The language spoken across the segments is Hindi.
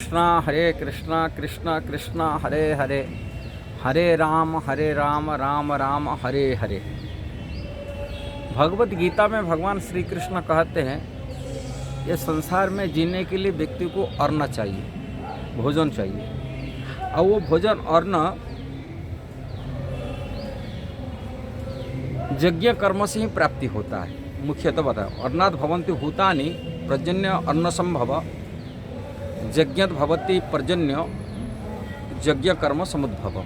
कृष्णा कृष्णा कृष्णा हरे हरे, हरे राम राम राम हरे हरे। भगवत गीता में भगवान श्री कृष्ण कहते हैं ये संसार में जीने के लिए व्यक्ति को अन्न चाहिए, भोजन चाहिए। और वो भोजन अन्न यज्ञ कर्म से ही प्राप्ति होता है। मुख्यतः बताओ, अन्नात् भवन्ति भूतानि पर्जन्य अन्न संभव, यज्ञत भवति पर्जन्य यज्ञ कर्म समुद्भव।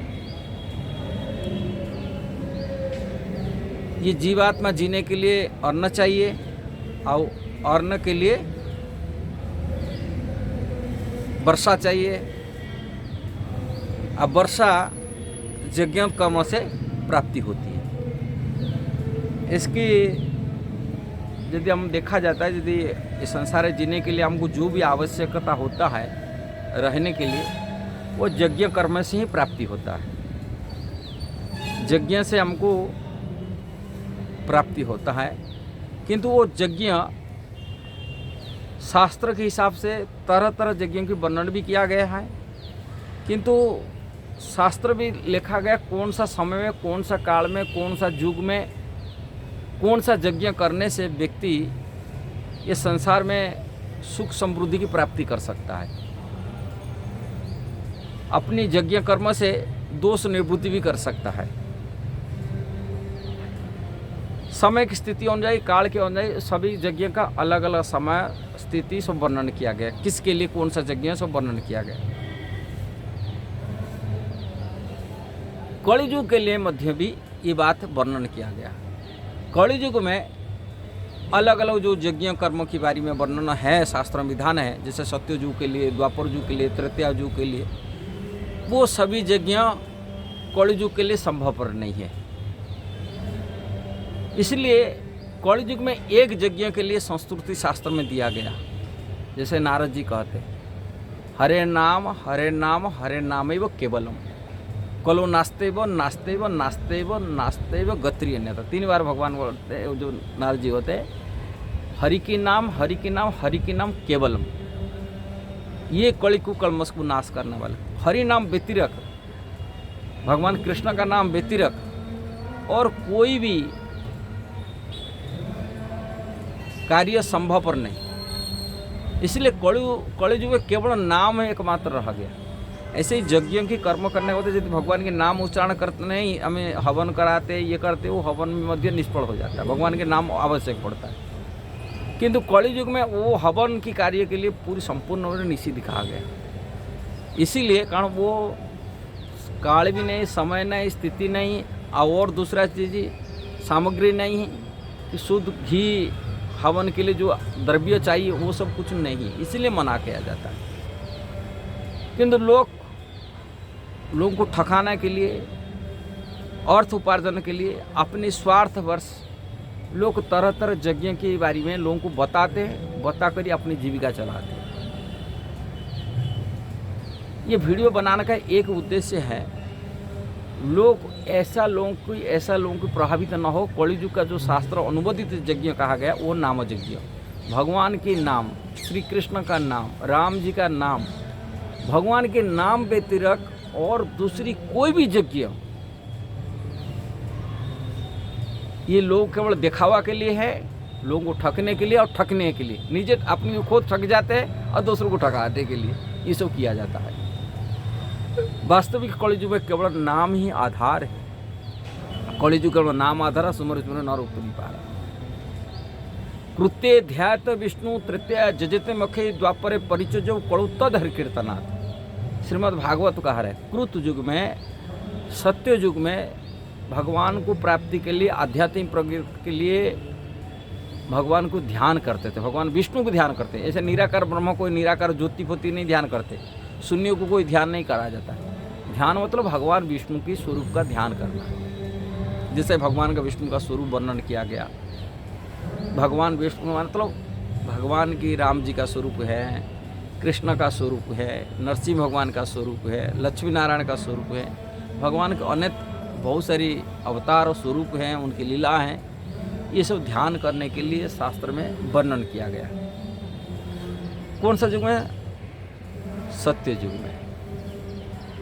ये जीवात्मा जीने के लिए अन्न चाहिए और अन्न के लिए वर्षा चाहिए। अब वर्षा यज्ञ कर्म से प्राप्ति होती है। इसकी यदि हम देखा जाता है, यदि इस संसार में जीने के लिए हमको जो भी आवश्यकता होता है रहने के लिए, वो यज्ञ कर्म से ही प्राप्ति होता है। यज्ञ से हमको प्राप्ति होता है, किंतु वो यज्ञ शास्त्र के हिसाब से तरह तरह यज्ञों की वर्णन भी किया गया है, किंतु शास्त्र भी लिखा गया कौन सा समय में, कौन सा काल में, कौन सा युग में कौन सा यज्ञ करने से व्यक्ति ये संसार में सुख समृद्धि की प्राप्ति कर सकता है। अपनी यज्ञ कर्म से दोष निवृत्ति भी कर सकता है। समय की स्थिति अनुଯାयी, काल के अनुयायी सभी यज्ञ का अलग अलग समय स्थिति सब वर्णन किया गया, किसके लिए कौन सा यज्ञ सब वर्णन किया गया। कलियुग के लिए मध्य भी ये बात वर्णन किया गया। कलियुग में अलग अलग जो यज्ञ कर्म की बारे में वर्णन है, शास्त्र विधान है, जैसे सत्य युग के लिए, द्वापर युग के लिए, तृतीया युग के लिए, वो सभी यज्ञ कलियुग के लिए संभवपर नहीं है। इसलिए कलियुग में एक यज्ञ के लिए संस्तुति शास्त्र में दिया गया। जैसे नारद जी कहते हैं, हरे नाम हरे नामैव केवलम, कलो नास्तेव नास्तेव नास्तेव नास्तेव गत्रि अन्यथा। 3 बार भगवान बोलते हैं, जो नारद जी होते हैं, हरि की नाम हरि की नाम हरि की नाम केवलम, ये कलि को कलमश को नाश करने वाले। हरि नाम व्यतिरक, भगवान कृष्ण का नाम व्यतिरक और कोई भी कार्य संभव पर नहीं। इसलिए कलियुग में केवल नाम एकमात्र रह गया। ऐसे ही यज्ञों की कर्म करने होते, यदि भगवान के नाम उच्चारण करते नहीं, हमें हवन कराते, ये करते, वो हवन में मध्य निष्फल हो जाता है। भगवान के नाम आवश्यक पड़ता है, किंतु कलियुग में वो हवन की कार्य के लिए पूरी संपूर्ण और निषिद्ध कहा गया। इसीलिए कारण वो काल भी नहीं, समय नहीं, स्थिति नहीं, और दूसरा चीज़ सामग्री नहीं कि शुद्ध घी हवन के लिए जो द्रव्य चाहिए वो सब कुछ नहीं, इसलिए मना किया जाता है। किंतु लोगों को ठकाने के लिए, अर्थ उपार्जन के लिए, अपने स्वार्थवश लोग तरह तरह यज्ञ के बारे में लोगों को बताते हैं, बताकर अपनी जीविका चलाते हैं। ये वीडियो बनाने का एक उद्देश्य है, लोगों को प्रभावित न हो। कलियुग का जो शास्त्र अनुबोधित यज्ञ कहा गया वो नाम यज्ञ, भगवान के नाम, श्री कृष्ण का नाम, राम जी का नाम, भगवान के नाम व्यतिरक और दूसरी कोई भी यज्ञ, ये लोग केवल दिखावा के लिए है, लोगों को ठगने के लिए और ठगने के लिए, निजे अपनी खुद ठग जाते हैं और दूसरों को ठगाने के लिए ये सब किया जाता है। वास्तविक कलियुग में केवल नाम ही आधार है। कलियुग केवल नाम आधार है। सुमर नर उत्तरी पारा कृत्य ध्यात विष्णु तृतीय जजते मखे द्वापरे परिचय जो कड़ु तद हरि कीर्तनाथ। श्रीमद् भागवत कहा है, कृत युग में, सत्य युग में भगवान को प्राप्ति के लिए, आध्यात्मिक प्रगति के लिए भगवान को ध्यान करते थे, भगवान विष्णु को ध्यान करते। ऐसे निराकार ब्रह्म कोई निराकार ज्योतिपति नहीं ध्यान करते, शून्य को कोई ध्यान नहीं करा जाता है। ध्यान मतलब भगवान विष्णु की स्वरूप का ध्यान करना। जैसे भगवान का विष्णु का स्वरूप वर्णन किया गया, भगवान विष्णु मतलब भगवान की राम जी का स्वरूप है, कृष्ण का स्वरूप है, नरसिंह भगवान का स्वरूप है, लक्ष्मी नारायण का स्वरूप है। भगवान के अनेक बहुत सारी अवतार और स्वरूप हैं, उनकी लीला हैं। ये सब ध्यान करने के लिए शास्त्र में वर्णन किया गया। कौन सा युग में? सत्य युग में।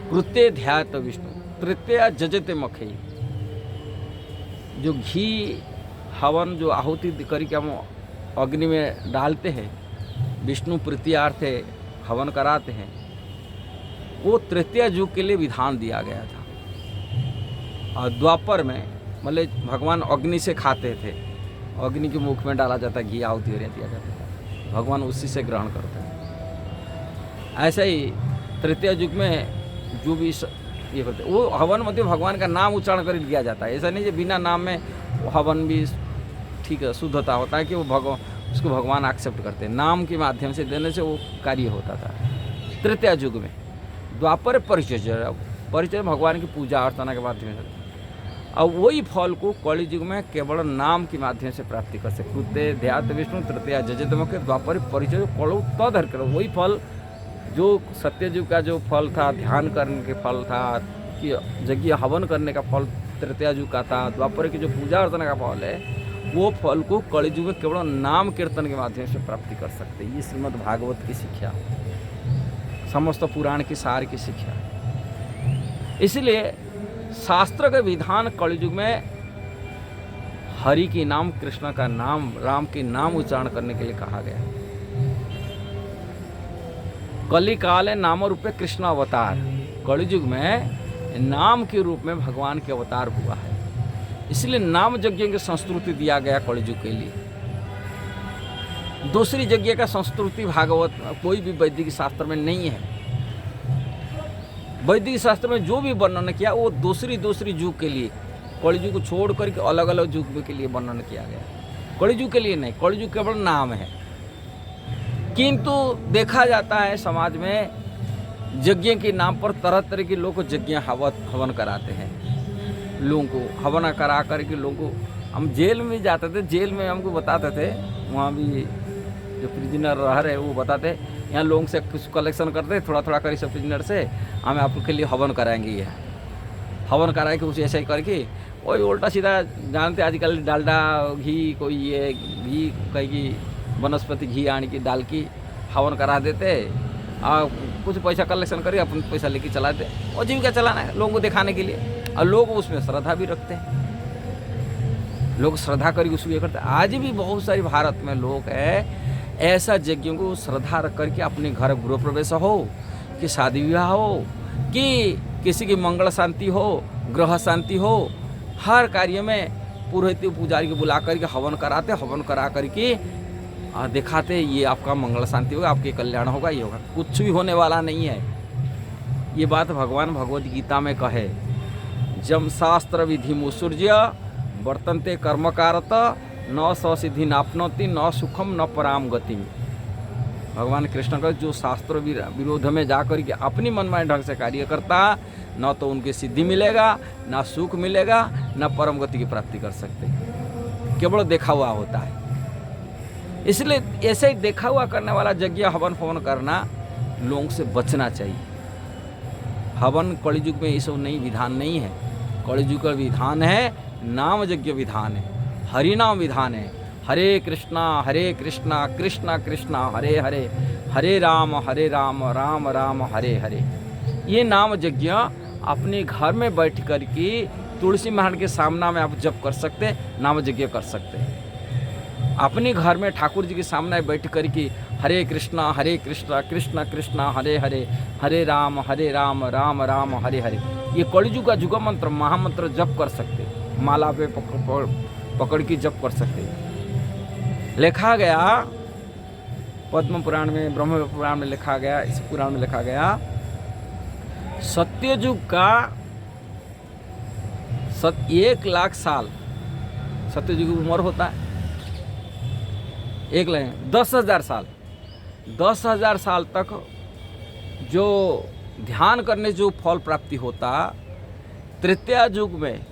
कृत्य ध्यात विष्णु तृतीया जजते मखे, जो घी हवन जो आहुति करके हम अग्नि में डालते हैं, विष्णु प्रीत्यार्थे हवन कराते हैं, वो तृतीय युग के लिए विधान दिया गया था। और द्वापर में मतलब भगवान अग्नि से खाते थे, अग्नि के मुख में डाला जाता, घी आहुति दिया जाता था, भगवान उसी से ग्रहण करते हैं। ऐसा ही तृतीय युग में जो भी ये करते वो हवन मतलब भगवान का नाम उच्चारण कर दिया जाता है। ऐसा नहीं कि बिना नाम में हवन भी ठीक है शुद्धता होता है कि वो उसको भगवान एक्सेप्ट करते हैं, नाम के माध्यम से देने से वो कार्य होता था तृतीय युग में। द्वापर परिचय भगवान की पूजा अर्चना के माध्यम से, और वही फल को कलि युग में केवल नाम के माध्यम से प्राप्ति कर सकते। कृत्य ध्यात विष्णु तृतीया जजतम के द्वापर परिचय कलु तधर करो, वही फल जो सत्ययुग का जो फल था, ध्यान करने के फल था, कि यज्ञ हवन करने का फल तृतीया युग का था, द्वापर की जो पूजा अर्चना का फल है, वो फल को कलि युग में केवल नाम कीर्तन के माध्यम से प्राप्ति कर सकते। ये श्रीमद् भागवत की शिक्षा, समस्त पुराण की सार की शिक्षा। इसलिए शास्त्र के विधान कलि युग में हरि के नाम, कृष्ण का नाम, राम के नाम उच्चारण करने के लिए कहा गया। कलि काले नाम रूपे कृष्ण अवतार, कलि युग में नाम के रूप में भगवान के अवतार हुआ है। इसलिए नाम यज्ञ की संस्कृति दिया गया कलि युग के लिए। दूसरी यज्ञ का संस्कृति भागवत कोई भी वैदिक शास्त्र में नहीं है। वैदिक शास्त्र में जो भी वर्णन किया वो दूसरी युग के लिए, कलि युग को छोड़ करके अलग अलग युग के लिए वर्णन किया गया। कलि युग के लिए नहीं, कलि युग केवल नाम है। किंतु देखा जाता है समाज में यज्ञ के नाम पर तरह तरह के लोग यज्ञ हवन कराते हैं। लोगों को हवन करा करके लोगों को, हम जेल में जाते थे, जेल में हमको बताते थे, वहाँ भी जो प्रिजनर रह रहे वो बताते, यहाँ लोगों से कुछ कलेक्शन करते थोड़ा थोड़ा करी सब प्रिजनर से, हम आपके लिए हवन कराएंगे। ये हवन कराए कि कुछ ऐसा ही करके वही उल्टा सीधा जानते आजकल डालडा घी, कोई ये घी कहीं वनस्पति घी आने की डाल की हवन करा देते, और कुछ पैसा कलेक्शन करके अपन पैसा लेके चलाते, और जीविका चलाना है लोगों को दिखाने के लिए। और लोग उसमें श्रद्धा भी रखते हैं, लोग श्रद्धा करके उसको ये करते हैं। आज भी बहुत सारी भारत में लोग हैं ऐसा यज्ञों को श्रद्धा रख करके अपने घर गृह प्रवेश हो, कि शादी विवाह हो, कि किसी की मंगल शांति हो, ग्रह शांति हो, हर कार्य में पुरोहित पुजारी को बुला करके हवन कराते, हवन करा करके दिखाते ये आपका मंगल शांति होगा, आपके कल्याण होगा, ये होगा। कुछ भी होने वाला नहीं है। ये बात भगवान भगवद गीता में कहे, जम शास्त्र विधि मुसुर्य वर्तन्ते कर्मकारत न सिद्धि नापनोति न सुखम न पराम गति। भगवान कृष्ण का जो शास्त्र विरोध में जाकर के अपनी मनमानी ढंग से कार्य करता, न तो उनकी सिद्धि मिलेगा, न सुख मिलेगा, न परम गति की प्राप्ति कर सकते, केवल देखा हुआ होता है। इसलिए ऐसे ही देखा हुआ करने वाला यज्ञ हवन फवन करना लोगों से बचना चाहिए। हवन कलि युग में ये सब नहीं, विधान नहीं है। कलि युग का विधान है नाम यज्ञ विधान है, हरि नाम विधान है। हरे कृष्णा कृष्णा कृष्णा हरे हरे, हरे राम राम राम हरे हरे। ये नाम यज्ञ अपने घर में बैठ कर के तुलसी महाराज के सामने में आप जप कर सकते, नाम यज्ञ कर सकते हैं। अपने घर में ठाकुर जी के सामने बैठ कर के हरे कृष्णा कृष्णा कृष्णा हरे हरे, हरे राम राम राम हरे हरे, ये कलियुग का जुग मंत्र महामंत्र जप कर सकते, माला पे पकड़ के जप कर सकते। लिखा गया पद्म पुराण में, ब्रह्म पुराण में लिखा गया, इस पुराण में लिखा गया, सत्ययुग का 1 लाख साल सत्ययुग की उम्र होता है। 10,000 साल, 10,000 साल तक जो ध्यान करने जो फल प्राप्ति होता, तृतीय युग में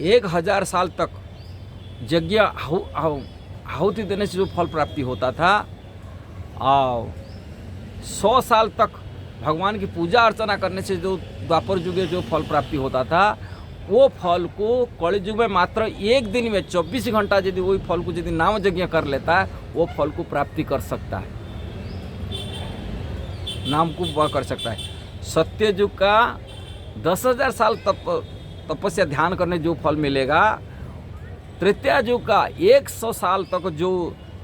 1,000 साल तक यज्ञ आहुति देने से जो फल प्राप्ति होता था, और 100 साल तक भगवान की पूजा अर्चना करने से जो द्वापर युग में जो फल प्राप्ति होता था, वो फल को कलि युग में मात्र 1 दिन में 24 घंटा यदि वही फल को यदि नाम यज्ञ कर लेता है, वो फल को प्राप्ति कर सकता है। नाम को वह कर सकता है। सत्ययुग का 10,000 साल तपस्या ध्यान करने जो फल मिलेगा, तृतीया युग का 100 साल तक जो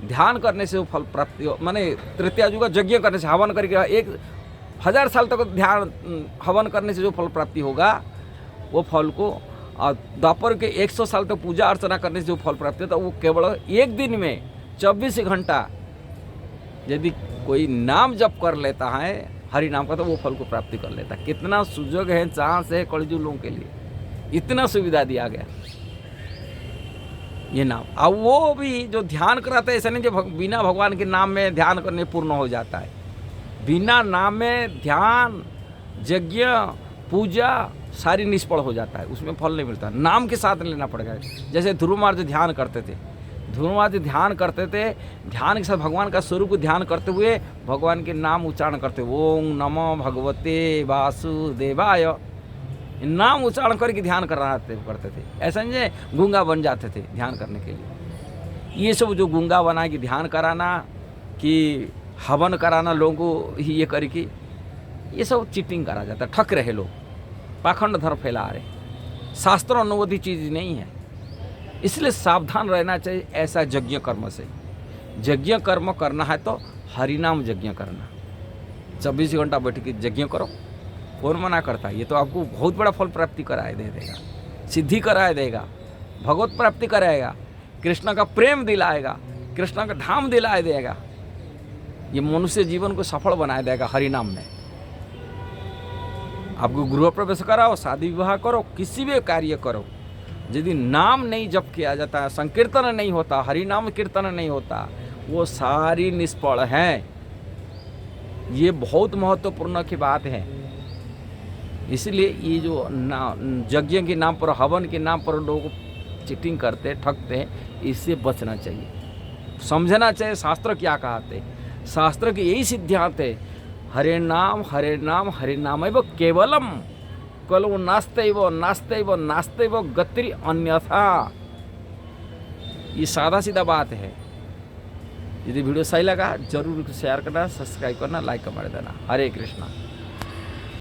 ध्यान करने से वो फल प्राप्ति हो, माने तृतीया युग का यज्ञ करने से, हवन करके 1,000 साल तक ध्यान हवन करने से जो फल प्राप्ति होगा, वो फल को द्वापर के 100 साल तक पूजा अर्चना करने से जो फल प्राप्ति होता है, वो केवल एक दिन में 24 घंटा यदि कोई नाम जप कर लेता है हरि नाम का, तो वो फल को प्राप्ति कर लेता है। कितना सुजग है, चांस है कलयुग लोगों के लिए, इतना सुविधा दिया गया ये नाम। अब वो भी जो ध्यान कराता है, ऐसा नहीं जो बिना भगवान के नाम में ध्यान करने पूर्ण हो जाता है। बिना नाम में ध्यान, यज्ञ, पूजा सारी निष्फल हो जाता है, उसमें फल नहीं मिलता। नाम के साथ लेना पड़ेगा। जैसे ध्रुव महाराज ध्यान करते थे, ध्रुव महाराज ध्यान करते थे, ध्यान के साथ भगवान का स्वरूप को ध्यान करते हुए भगवान के नाम उच्चारण करते, ओम नमो भगवते वासुदेवाय, नाम उच्चारण करके ध्यान करते थे। ऐसा नहीं गूंगा बन जाते थे ध्यान करने के लिए। ये सब जो गूंगा बना के ध्यान कराना कि हवन कराना लोगों को ही ये करके, ये सब चीटिंग करा जाता है। ठग रहे लोग, पाखंड धर्म फैला रहे, शास्त्र अनुमति चीज़ नहीं है। इसलिए सावधान रहना चाहिए ऐसा यज्ञ कर्म से। यज्ञ कर्म करना है तो हरिनाम यज्ञ करना, 24 घंटा बैठ के यज्ञ करो, कौन मना करता है। ये तो आपको बहुत बड़ा फल प्राप्ति कराए दे देगा, सिद्धि कराए देगा, भगवत प्राप्ति कराएगा, कृष्ण का प्रेम दिलाएगा, कृष्ण का धाम दिलाए देगा। ये मनुष्य जीवन को सफल बनाए देगा हरिनाम में। आपको गृह प्रवेश कराओ, शादी विवाह करो, किसी भी कार्य करो, यदि नाम नहीं जप किया जाता है, संकीर्तन नहीं होता, हरिनाम कीर्तन नहीं होता, वो सारी निष्फल हैं। ये बहुत महत्वपूर्ण की बात है। इसलिए ये जो यज्ञ के नाम पर, हवन के नाम पर लोग चीटिंग करते, ठगते हैं, इससे बचना चाहिए। समझना चाहिए शास्त्र क्या कहते। शास्त्र के यही सिद्धांत है, हरे नाम हरे नाम हरे नाम एव केवलम, कलो नास्तेव नास्तेव नास्तेव गति अन्यथा। ये सादा सीधा बात है। यदि वीडियो सही लगा जरूर शेयर करना, सब्सक्राइब करना, लाइक कर देना। हरे कृष्णा।